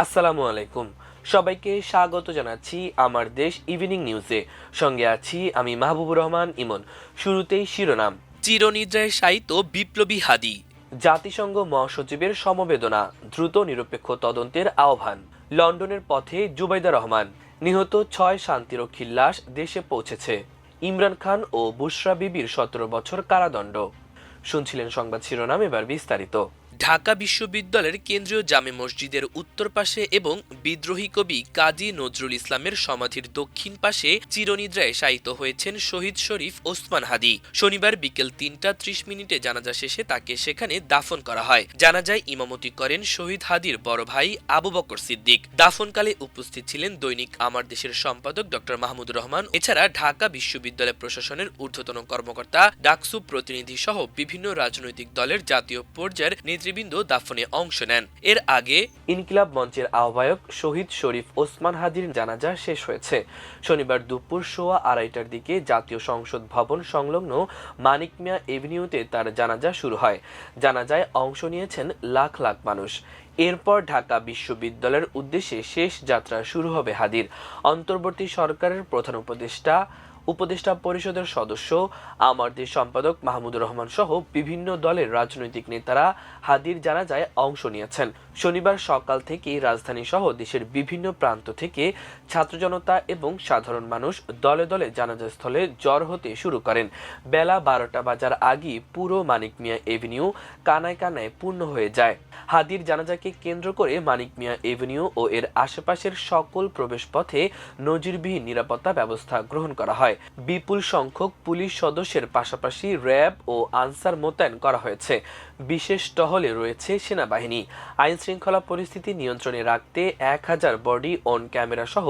আসসালামু আলাইকুম। সবাইকে স্বাগত জানাচ্ছি আমার দেশ ইভিনিং নিউজে। সঙ্গে আছি আমি মাহবুবুর রহমান ইমন। শুরুতেই শিরোনাম। চিরনিদ্রায় শায়িত বিপ্লবী হাদি। জাতিসংঘ মহাসচিবের সমবেদনা, দ্রুত নিরপেক্ষ তদন্তের আহ্বান। লন্ডনের পথে জুবাইদা রহমান। নিহত 6 শান্তিরক্ষীর লাশ দেশে পৌঁছেছে। ইমরান খান ও বুশরা বিবির 17 বছর কারাদণ্ড। শুনছিলেন সংবাদ শিরোনাম, এবার বিস্তারিত। ঢাকা বিশ্ববিদ্যালয়ের কেন্দ্রীয় জামে মসজিদের উত্তর পাশে এবং বিদ্রোহী কবি কাজী নজরুল ইসলামের সমাধির দক্ষিণ পাশে চিরনিদ্রায় শায়িত হয়েছেন শহীদ শরীফ ওসমান হাদি। শনিবার বিকেল ৩টা ৩০ জানাজা শেষে তাকে সেখানে দাফন করা হয়। জানাজায় ইমামতি করেন শহীদ হাদির বড় ভাই আবু বকর সিদ্দিক। দাফনকালে উপস্থিত ছিলেন দৈনিক আমার দেশের সম্পাদক ডক্টর মাহমুদুর রহমান। এছাড়া ঢাকা বিশ্ববিদ্যালয় প্রশাসনের ঊর্ধ্বতন কর্মকর্তা, ডাকসু প্রতিনিধি সহ বিভিন্ন রাজনৈতিক দলের জাতীয় পর্যায়ের নেতৃবৃন্দ দাফনে অংশ নেন। এর আগে ইনকিলাব মঞ্চের আহ্বায়ক শহীদ শরীফ ওসমান হাদির জানাজা শেষ হয়েছে। শনিবার দুপুর 2:30টার দিকে জাতীয় সংসদ ভবন সংলগ্ন মানিক মিয়া এভিনিউতে তার জানাজা শুরু হয়। জানাজায় অংশ নিয়েছেন লাখ লাখ মানুষ। এরপর ঢাকা বিশ্ববিদ্যালয়ের উদ্দেশ্যে শেষ যাত্রা শুরু হবে হাদির। অন্তর্বর্তী সরকারের প্রধান উপদেষ্টা পরিষদের সদস্য, আমার দেশ সম্পাদক মাহমুদুর রহমান সহ বিভিন্ন দলের রাজনৈতিক নেতারা হাদির জানাজায় অংশ নিয়েছেন। শনিবার সকাল থেকেই রাজধানী সহ দেশের বিভিন্ন প্রান্ত থেকে ছাত্র জনতা এবং সাধারণ মানুষ দলে দলে জানাজাস্থলে জড় হতে শুরু করেন। বেলা 12টা বাজার আগেই পুরো মানিক মিয়া এভিনিউ কানায় কানায় পূর্ণ হয়ে যায়। হাদির জানাজাকে কেন্দ্র করে মানিক মিয়া এভিনিউ ও এর আশেপাশের সকল প্রবেশপথে নজিরবিহীন নিরাপত্তা ব্যবস্থা গ্রহণ করা হয়। বিপুল সংখ্যক পুলিশ সদস্যের পাশাপাশি র্যাব ও আনসার মোতায়েন করা হয়েছে। বিশেষ টহলে রয়েছে সেনাবাহিনী। আইন শৃঙ্খলা পরিস্থিতি নিয়ন্ত্রণে রাখতে 1000 বডি অন ক্যামেরা সহ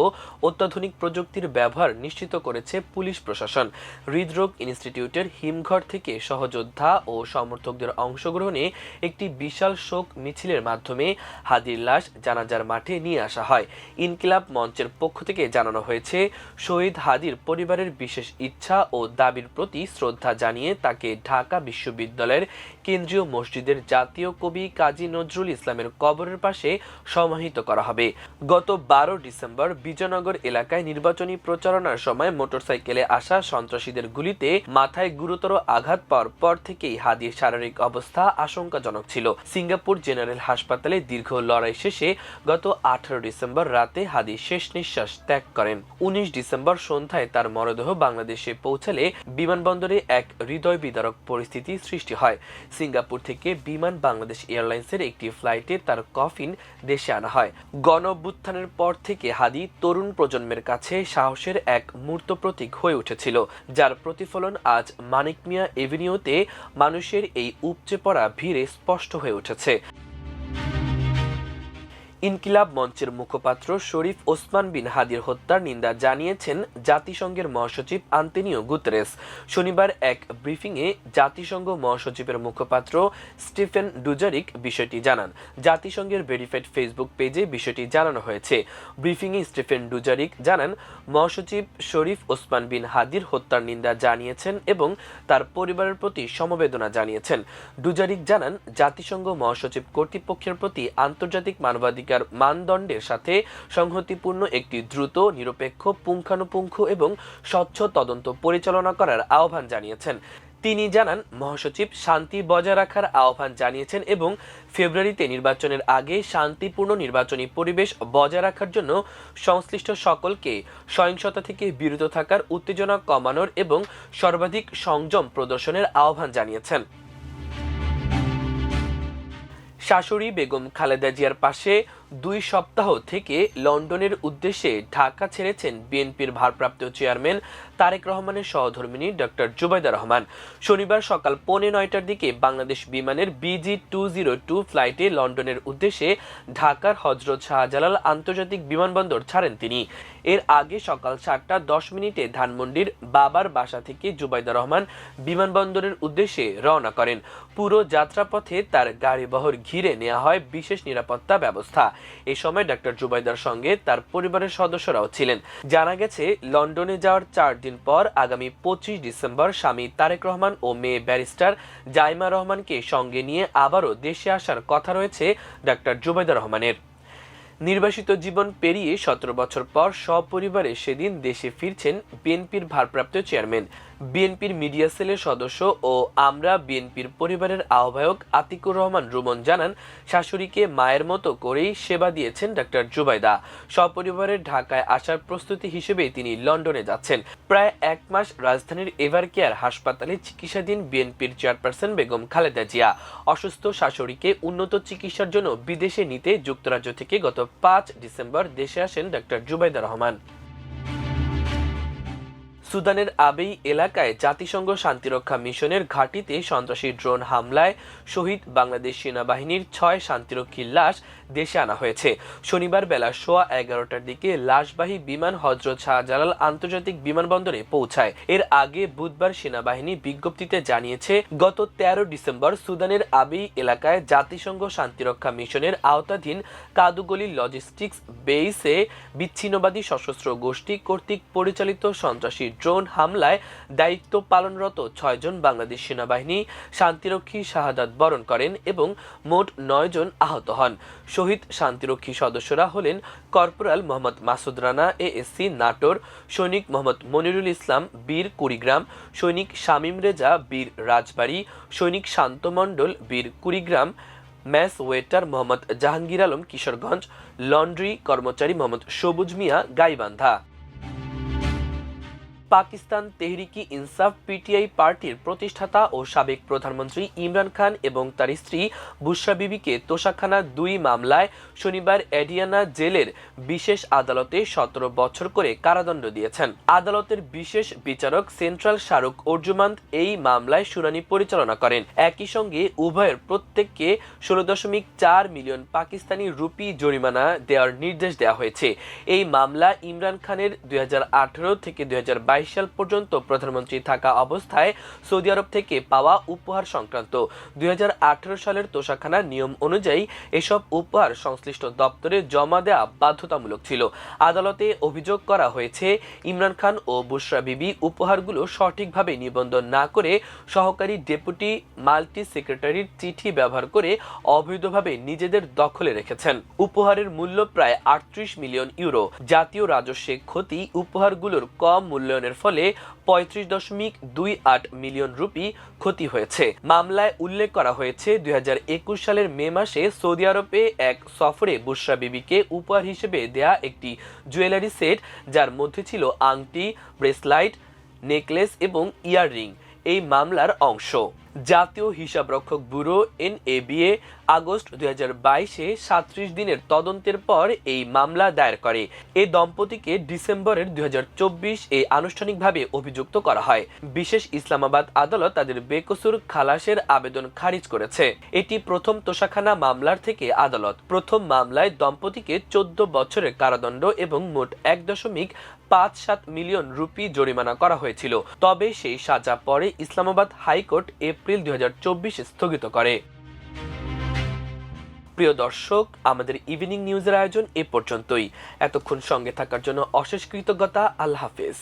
অত্যাধুনিক প্রযুক্তির ব্যবহার নিশ্চিত করেছে পুলিশ প্রশাসন। হৃদরোগ ইনস্টিটিউটের হিমঘর থেকে সহযোদ্ধা ও সমর্থকদের অংশগ্রহণে একটি বিশাল শোক মিছিলের মাধ্যমে হাদির লাশ জানাজার মাঠে নিয়ে আসা হয়। ইনকিলাব মঞ্চের পক্ষ থেকে জানানো হয়েছে, শহীদ হাদির পরিবারের বিশেষ ইচ্ছা ও দাবির প্রতি শ্রদ্ধা জানিয়ে তাকে ঢাকা বিশ্ববিদ্যালয়ের কেন্দ্রীয় মসজিদের জাতীয় কবি কাজী নজরুল ইসলামের কবরের পাশে সমাহিত করা হবে। গত 12 ডিসেম্বর বিজয়নগর এলাকায় নির্বাচনী প্রচারণার সময় মোটরসাইকেলে আসা সন্ত্রাসীদের গুলিতে মাথায় গুরুতর আঘাত পাওয়ার পর থেকেই হাদির শারীরিক অবস্থা আশঙ্কাজনক ছিল। সিঙ্গাপুর জেনারেল হাসপাতালে দীর্ঘ লড়াই শেষে গত 18 ডিসেম্বর রাতে হাদি শেষ নিঃশ্বাস ত্যাগ করেন। 19 ডিসেম্বর সন্ধ্যায় তার মরদেহ বাংলাদেশে পৌঁছালে বিমানবন্দরে এক হৃদয় বিদারক পরিস্থিতি সৃষ্টি হয়। সিঙ্গাপুর থেকে বিমান বাংলাদেশ এয়ারলাইন্সের একটি ফ্লাইটে তার কফিন দেশে আনা হয়। গণঅভ্যুত্থানের পর থেকে হাদি তরুণ প্রজন্মের কাছে সাহসের এক মূর্ত প্রতীক হয়ে উঠেছিল, যার প্রতিফলন আজ মানিক মিয়া এভিনিউতে মানুষের এই উপচে পড়া ভিড়ে স্পষ্ট হয়ে উঠেছে। ইনকিলাব মঞ্চের মুখপাত্র শরীফ ওসমান বিন হাদির হত্যার নিন্দা জানিয়েছেন জাতিসংঘের মহাসচিব আন্তোনিও গুতেরেস। শনিবার এক ব্রিফিংয়ে জাতিসংঘ মহাসচিবের মুখপাত্র স্টিফেন ডুজারিক বিষয়টি জানান। জাতিসংঘের ভেরিফাইড ফেসবুক পেজে বিষয়টি জানানো হয়েছে। ব্রিফিংয়ে স্টিফেন ডুজারিক জানান, মহাসচিব শরীফ ওসমান বিন হাদির হত্যার নিন্দা জানিয়েছেন এবং তার পরিবারের প্রতি সমবেদনা জানিয়েছেন। ডুজারিক জানান, জাতিসংঘ মহাসচিব কর্তৃপক্ষের প্রতি আন্তর্জাতিক মানবাধিকার মানদণ্ডের সাথে সংহতিপূর্ণ একটি দ্রুত, নিরপেক্ষ, পুঙ্খানুপুঙ্খ এবং স্বচ্ছ তদন্ত পরিচালনা করার আহ্বান জানিয়েছেন। তিনি জানান, মহাসচিব শান্তি বজায় রাখার আহ্বান জানিয়েছেন এবং ফেব্রুয়ারিতে নির্বাচনের আগে শান্তিপূর্ণ নির্বাচনী পরিবেশ বজায় রাখার জন্য সংশ্লিষ্ট সকলকে সহিংসতা থেকে বিরত থাকার, উত্তেজনা কমানোর এবং সর্বাধিক সংযম প্রদর্শনের আহ্বান জানিয়েছেন। শাশুড়ি বেগম খালেদা জিয়ার পাশে 2 সপ্তাহ থেকে লন্ডনের উদ্দেশ্যে ঢাকা ছেড়েছেন বিএনপির ভারপ্রাপ্ত চেয়ারম্যান তারেক রহমানের সহধর্মিণী ডক্টর জুবাইদা রহমান। শনিবার সকাল 8:45টার দিকে বাংলাদেশ বিমানের BG202 ফ্লাইটে লন্ডনের উদ্দেশ্যে ঢাকার হযরত শাহজালাল আন্তর্জাতিক বিমানবন্দর ছাড়েন তিনি। এর আগে সকাল 7টা 10 ধানমন্ডির বাবার বাসা থেকে জুবাইদা রহমান বিমানবন্দরের উদ্দেশ্যে রওনা করেন। পুরো যাত্রাপথে তার গাড়িবহর ঘিরে নেওয়া হয় বিশেষ নিরাপত্তা ব্যবস্থা। এই সময় ডক্টর জুবাইদার সঙ্গে তার পরিবারের সদস্যরাও ছিলেন। জানা গেছে, লন্ডনে যাওয়ার 4 দিন পর আগামী 25 ডিসেম্বর স্বামী তারেক রহমান ও মেয়ে ব্যারিস্টার জাইমা রহমানকে সঙ্গে নিয়ে আবারও দেশে আসার কথা রয়েছে ডক্টর জুবাইদা রহমানের। নির্বাসিত জীবন পেরিয়ে 17 বছর পর সপরিবারে সেদিন দেশে ফিরছেন বিএনপির ভারপ্রাপ্ত চেয়ারম্যান, বিএনপির মিডিয়া সেলের সদস্য ও আমরা বিএনপির পরিবারের আহ্বায়ক আতিকুর রহমান রুমন জানান, শাশুড়িকে মায়ের মতো করেই সেবা দিয়েছেন ডাক্তার জুবাইদা। সপরিবারের ঢাকায় আসার প্রস্তুতি হিসেবে তিনি লন্ডনে যাচ্ছেন। প্রায় 1 মাস রাজধানীর এভারকেয়ার হাসপাতালে চিকিৎসাধীন বিএনপির চেয়ারপারসন বেগম খালেদা জিয়া অসুস্থ শাশুড়িকে উন্নত চিকিৎসার জন্য বিদেশে নিতে যুক্তরাজ্য থেকে গত 5 ডিসেম্বর দেশে আসেন ডাক্তার জুবাইদা রহমান। সুদানের আবেই এলাকায় জাতিসংঘ শান্তিরক্ষা মিশনের ঘাঁটিতে সন্ত্রাসী ড্রোন হামলায় শহীদ বাংলাদেশ সেনাবাহিনীর 6 শান্তিরক্ষীর লাশ দেশে আনা হয়েছে। শনিবার বেলা 11:15টার দিকে লাশবাহী বিমান হযরত শাহজালাল আন্তর্জাতিক বিমানবন্দরে পৌঁছায়। এর আগে বুধবার সেনাবাহিনী বিজ্ঞপ্তিতে জানিয়েছে, গত 13 ডিসেম্বর সুদানের আবেই এলাকায় জাতিসংঘ শান্তিরক্ষা মিশনের আওতাধীন কাদুগলি লজিস্টিক্স বেইসে বিচ্ছিন্নবাদী সশস্ত্র গোষ্ঠী কর্তৃক পরিচালিত সন্ত্রাসী ড্রোন হামলায় দায়িত্ব পালনরত 6 জন বাংলাদেশ সেনাবাহিনী শান্তিরক্ষী শাহাদাত বরণ করেন এবং মোট 9 জন আহত হন। শহীদ শান্তিরক্ষী সদস্যরা হলেন কর্পোরাল মোহাম্মদ মাসুদ রানা এএসসি নাটোর, সৈনিক মোহাম্মদ মনিরুল ইসলাম বীর কুড়িগ্রাম, সৈনিক শামীম রেজা বীর রাজবাড়ী, সৈনিক শান্ত মণ্ডল বীর Kurigram, mess waiter Mohammad Jahangir Alam Kishoreganj, laundry কর্মচারী মোহাম্মদ সবুজ মিয়া গাইবান্ধা। পাকিস্তান তেহরিকি ইনসাফ পিটিআই পার্টির প্রতিষ্ঠাতা ও সাবেক প্রধানমন্ত্রী ইমরান খান এবং তার স্ত্রী বুশরা বিবিকে তোশাখানা 2 মামলায় শনিবার এডিয়ানা জেলের বিশেষ আদালতে 17 বছর করে কারাদণ্ড দিয়েছেন। আদালতের বিশেষ বিচারক সেন্ট্রাল শাহরুখ অর্জুমান্ত এই মামলায় শুনানি পরিচালনা করেন। একই সঙ্গে উভয়ের প্রত্যেককে 16.4 মিলিয়ন পাকিস্তানি রুপি জরিমানা দেওয়ার নির্দেশ দেওয়া হয়েছে। এই মামলা ইমরান খানের 2018 থেকে 2022 সাল পর্যন্ত প্রধানমন্ত্রী থাকা অবস্থায় সৌদি আরব থেকে পাওয়া উপহার সংক্রান্ত। 2018 সালের তোশাখানার নিয়ম অনুযায়ী এসব উপহার সংশ্লিষ্ট দপ্তরে জমা দেওয়া বাধ্যতামূলক ছিল। আদালতে অভিযোগ করা হয়েছে, ইমরান খান ও বুশরা বিবি উপহারগুলো সঠিকভাবে নিবন্ধন না করে সহকারী ডেপুটি মাল্টি সেক্রেটারির চিঠি ব্যবহার করে অবৈধভাবে নিজেদের দখলে রেখেছেন। উপহারের মূল্য প্রায় 38 মিলিয়ন ইউরো। জাতীয় রাজস্বে ক্ষতি উপহারগুলোর কম মূল্যায়নের ফলে 35.28 মিলিয়ন রুপি ক্ষতি হয়েছে। মামলায় উল্লেখ করা হয়েছে, 2021 সালের মে মাসে সৌদি আরবে এক সফরে বুশরা বিবিকে উপহার হিসেবে দেয়া একটি জুয়েলারি সেট, যার মধ্যে ছিল আংটি, ব্রেসলাইট, নেকলেস এবং ইয়াররিং, এই মামলার অংশ। জাতীয় হিসাবরক্ষক ব্যুরো এনএবিএ আগস্ট 2022-এ 37 দিনের তদন্তের পর এই মামলা দায়ের করে। এই দম্পতিকে ডিসেম্বরের 2024-এ আনুষ্ঠানিকভাবে অভিযুক্ত করা হয়। বিশেষ ইসলামাবাদ আদালত তাদের বেকসুর খালাসের আবেদন খারিজ করেছে। এটি প্রথম তোশাখানা মামলার থেকে আদালত। প্রথম মামলায় দম্পতিকে 14 বছরের কারাদণ্ড এবং মোট 1.57 মিলিয়ন রুপি জরিমানা করা হয়েছিল। তবে সেই সাজা পরে ইসলামাবাদ হাইকোর্ট এপ্রিল 2024 স্থগিত করে। প্রিয় দর্শক, আমাদের ইভিনিং নিউজের আয়োজন এ পর্যন্তই। এতক্ষণ সঙ্গে থাকার জন্য অশেষ কৃতজ্ঞতা। আল্লাহ হাফেজ।